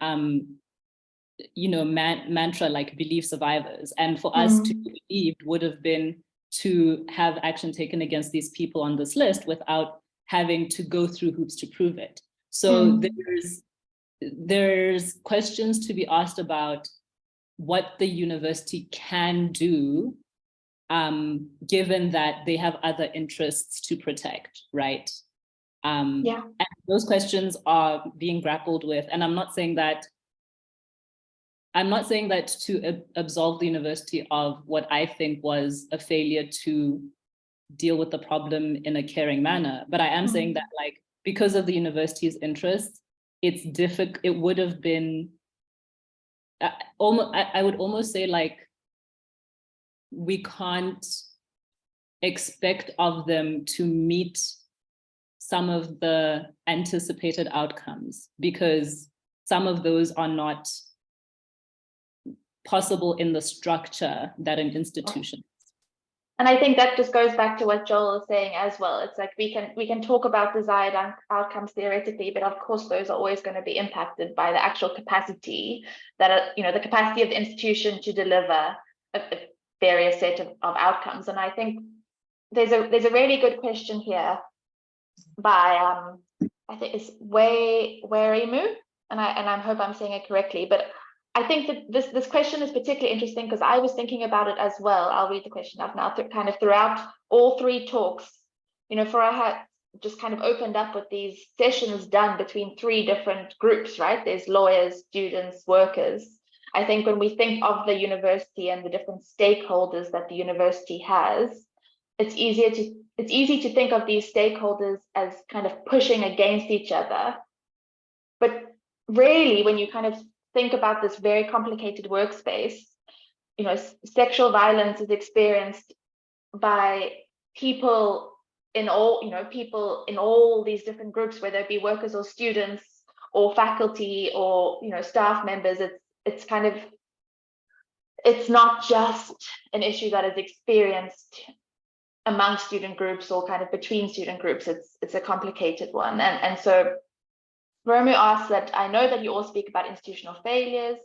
you know, mantra like believe survivors. And for us to be believed would have been to have action taken against these people on this list without having to go through hoops to prove it. So there's questions to be asked about what the university can do, given that they have other interests to protect, right? And those questions are being grappled with. And I'm not saying that to absolve the university of what I think was a failure to deal with the problem in a caring manner, but I am saying that, like, because of the university's interests, it's difficult. It would have been almost, I would almost say, like, we can't expect of them to meet some of the anticipated outcomes, because some of those are not possible in the structure that an institution is.
And I think that just goes back to what Joel is saying as well. It's like we can talk about desired outcomes theoretically, but of course those are always going to be impacted by the actual capacity that, you know, the capacity of the institution to deliver a various set of outcomes. And I think there's a really good question here by I think it's Werimu, and I hope I'm saying it correctly, but I think that this question is particularly interesting because I was thinking about it as well. I'll read the question out now. Kind of throughout all three talks, you know, Furaha just kind of opened up with these sessions done between three different groups, right? There's lawyers, students, workers. I think when we think of the university and the different stakeholders that the university has, it's easy to think of these stakeholders as kind of pushing against each other. But really, when you kind of think about this very complicated workspace, you know, sexual violence is experienced by people in all, you know, people in all these different groups, whether it be workers or students or faculty or, you know, staff members. It's kind of, it's not just an issue that is experienced among student groups or kind of between student groups. It's a complicated one. And so Romu asks that, I know that you all speak about institutional failures,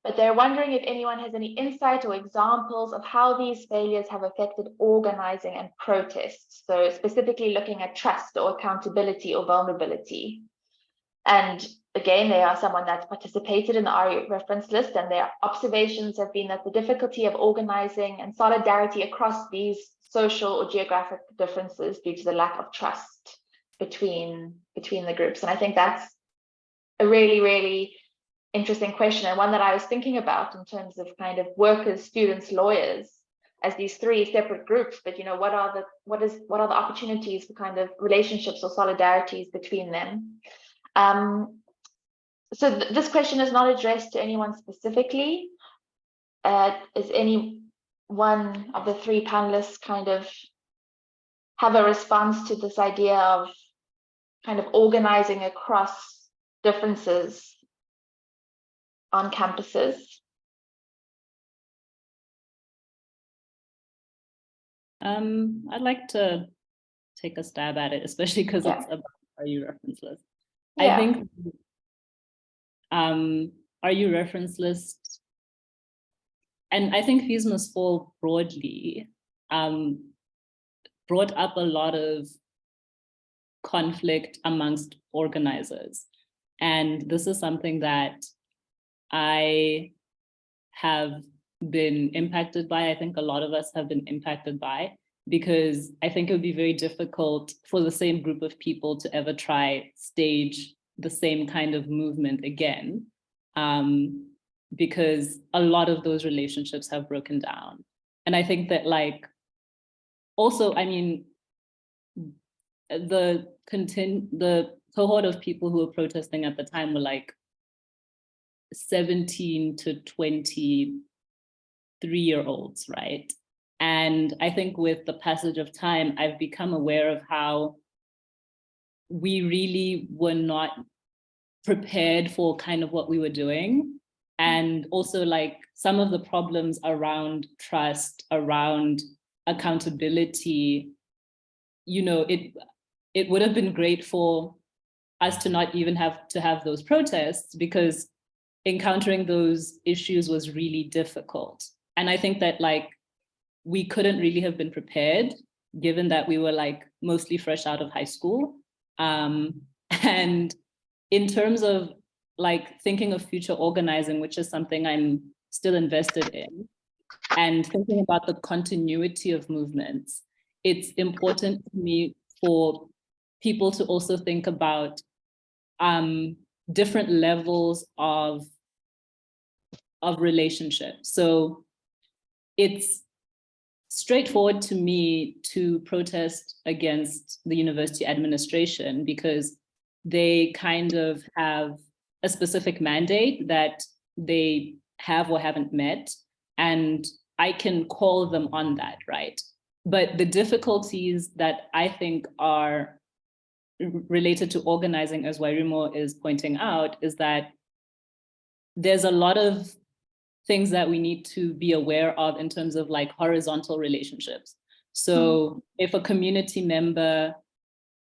but they're wondering if anyone has any insight or examples of how these failures have affected organizing and protests. So specifically looking at trust or accountability or vulnerability. And again, they are someone that's participated in the RE reference list, and their observations have been that the difficulty of organizing and solidarity across these social or geographic differences due to the lack of trust between the groups. And I think that's a really, really interesting question, and one that I was thinking about in terms of kind of workers, students, lawyers, as these three separate groups. But you know, what are the opportunities for kind of relationships or solidarities between them? So this question is not addressed to anyone specifically. Is any one of the three panelists kind of have a response to this idea of kind of organizing across differences on campuses?
I'd like to take a stab at it, especially because it's about RU reference list. I think RU reference list, and I think Fees Must Fall broadly, brought up a lot of conflict amongst organizers. And this is something that I have been impacted by. I think a lot of us have been impacted by, because I think it would be very difficult for the same group of people to ever try stage the same kind of movement again, because a lot of those relationships have broken down. And I think that, like, also, I mean, the cohort of people who were protesting at the time were like 17 to 23-year-olds, right? And I think with the passage of time, I've become aware of how we really were not prepared for kind of what we were doing. And also, like, some of the problems around trust, around accountability, you know, it would have been great for us to not even have to have those protests, because encountering those issues was really difficult. And I think that, like, we couldn't really have been prepared, given that we were like mostly fresh out of high school. And in terms of like thinking of future organizing, which is something I'm still invested in, and thinking about the continuity of movements, it's important to me for people to also think about different levels of relationships. So it's straightforward to me to protest against the university administration, because they kind of have a specific mandate that they have or haven't met, and I can call them on that, right? But the difficulties that I think are related to organizing, as Wairimo is pointing out, is that there's a lot of things that we need to be aware of in terms of like horizontal relationships. So if a community member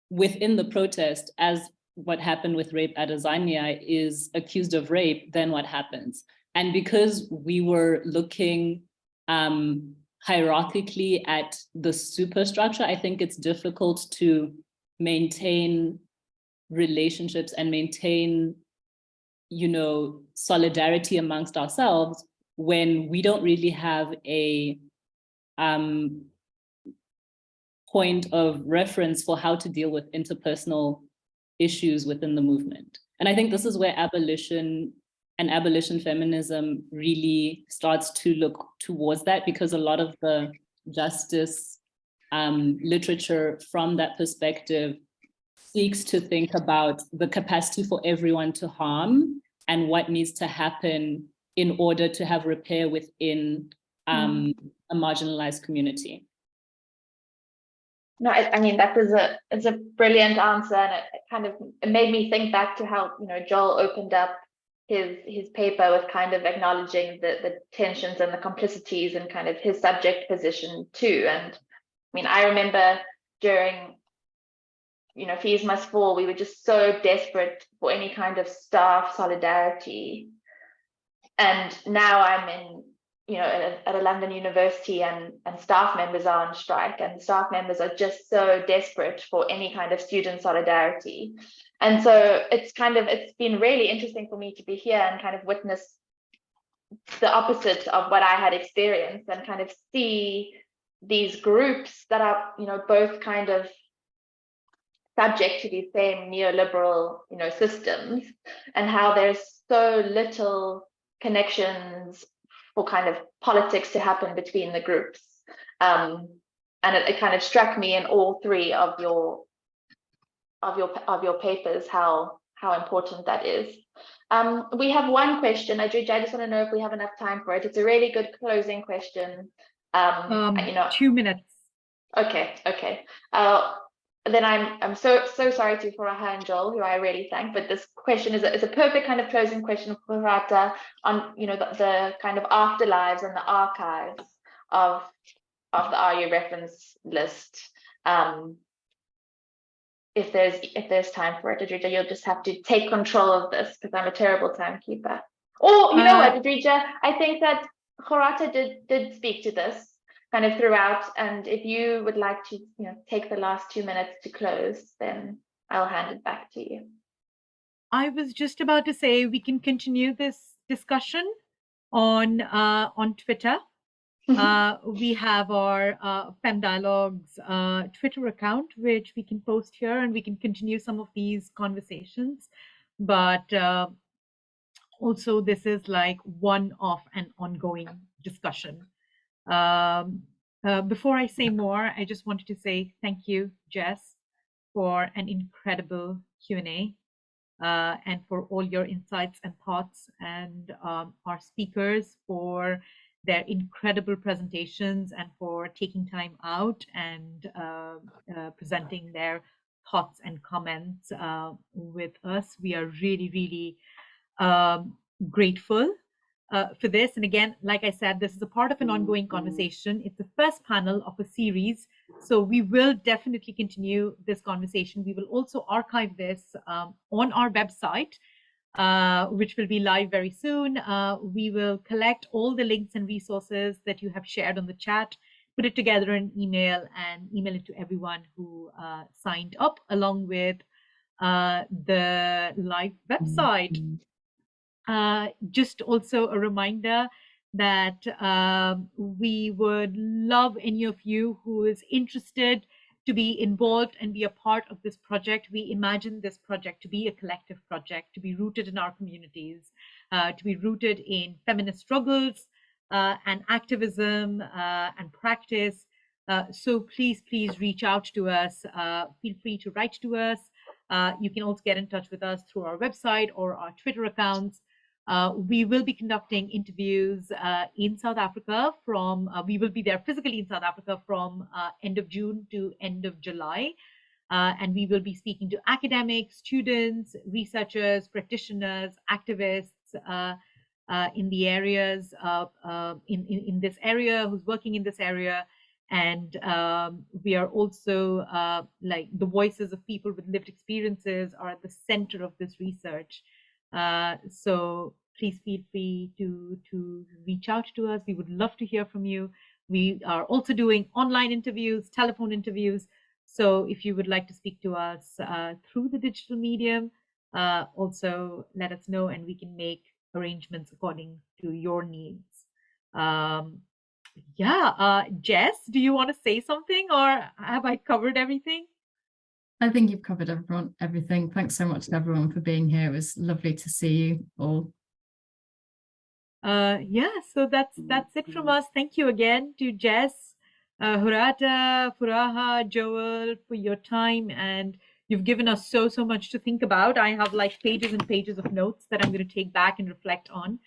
within the protest, as what happened with rape at Azania, is accused of rape, then what happens? And because we were looking hierarchically at the superstructure, I think it's difficult to maintain relationships and maintain, you know, solidarity amongst ourselves when we don't really have a point of reference for how to deal with interpersonal issues within the movement. And I think this is where abolition and abolition feminism really starts to look towards that, because a lot of the justice literature from that perspective seeks to think about the capacity for everyone to harm and what needs to happen in order to have repair within a marginalized community.
No, I mean, it's a brilliant answer, and it made me think back to how, you know, Joel opened up his paper with kind of acknowledging the tensions and the complicities and kind of his subject position too. And I mean, I remember during, you know, Fees Must Fall, we were just so desperate for any kind of staff solidarity. And now I'm in at a London university, and staff members are on strike, and staff members are just so desperate for any kind of student solidarity. And so it's been really interesting for me to be here and kind of witness the opposite of what I had experienced, and kind of see these groups that are, both kind of subject to these same neoliberal, systems, and how there's so little connections for kind of politics to happen between the groups. And it kind of struck me in all three of your papers how important that is. We have one question. I just want to know if we have enough time for it. It's a really good closing question.
2 minutes.
Okay. Then I'm so sorry to Furaha and Joel, who I really thank, but this question is a perfect kind of closing question for Gorata on the kind of afterlives and the archives of the RU reference list. If there's time for it, Adrija, you'll just have to take control of this, because I'm a terrible timekeeper. Or you know what, Adrija, I think that Gorata did speak to this kind of throughout, and if you would like to take the last 2 minutes to close, then I'll hand it back to you.
I was just about to say we can continue this discussion on Twitter. We have our Fem Dialogues Twitter account, which we can post here, and we can continue some of these conversations. But also, this is like one of an ongoing discussion. Before I say more, I just wanted to say thank you, Jess, for an incredible Q&A, and for all your insights and thoughts, and our speakers for their incredible presentations and for taking time out and presenting their thoughts and comments with us. We are really, really grateful for this. And again, like I said, this is a part of an ongoing conversation. It's the first panel of a series, so we will definitely continue this conversation. We will also archive this on our website, which will be live very soon. We will collect all the links and resources that you have shared on the chat, put it together in email, and email it to everyone who signed up, along with the live website. Just also a reminder that we would love any of you who is interested to be involved and be a part of this project. We imagine this project to be a collective project, to be rooted in our communities, to be rooted in feminist struggles and activism and practice. So please reach out to us. Feel free to write to us. You can also get in touch with us through our website or our Twitter accounts. We will be conducting interviews in South Africa we will be there physically in South Africa from end of June to end of July. And we will be speaking to academics, students, researchers, practitioners, activists in the areas, in this area, who's working in this area. And we are also like the voices of people with lived experiences are at the center of this research. So please feel free to reach out to us. We would love to hear from you. We are also doing online interviews, telephone interviews. So if you would like to speak to us through the digital medium, also let us know, and we can make arrangements according to your needs. Jess, do you want to say something, or have I covered everything?
I think you've covered everything. Thanks so much to everyone for being here. It was lovely to see you all.
So that's it from us. Thank you again to Jess, Gorata, Furaha, Joel, for your time, and you've given us so much to think about. I have like pages and pages of notes that I'm going to take back and reflect on,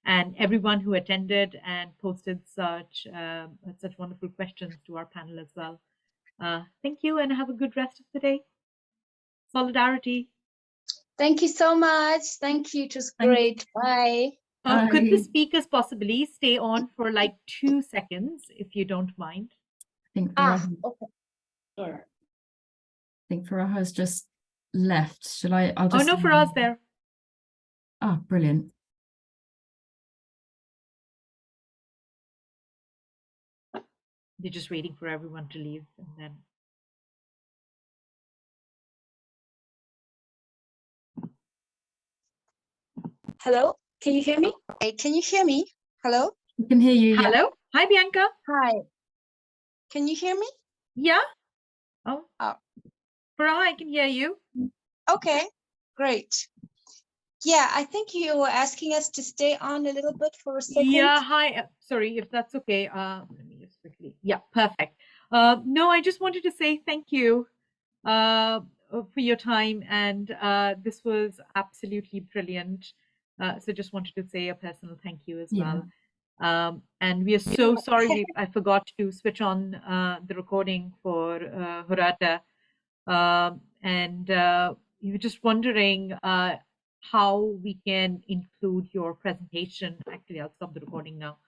and everyone who attended and posted such wonderful questions to our panel as well. Thank you, and have a good rest of the day. Solidarity.
Thank you so much. Thank you. It was great. Bye.
Could the speakers possibly stay on for like 2 seconds, if you don't mind?
I think
Okay.
Sure.
I think Furaha's just left. Shall I? I'll just.
Oh no, Furaha's there.
Ah, brilliant.
they're just waiting for everyone to leave, and then.
Hello, can you hear me? Hey, can you hear me? Hello?
We can hear you.
Hello?
Yeah.
Hi, Bianca.
Hi. Can you hear me?
Yeah? Oh.
Oh.
Furaha, I can hear you.
Okay, great. Yeah, I think you were asking us to stay on a little bit for a second.
Yeah, hi. Sorry, if that's okay. Let me just quickly. Yeah, perfect. No, I just wanted to say thank you for your time, and this was absolutely brilliant. So just wanted to say a personal thank you as well. And we are so sorry I forgot to switch on the recording for Gorata. And we were just wondering how we can include your presentation. Actually, I'll stop the recording now.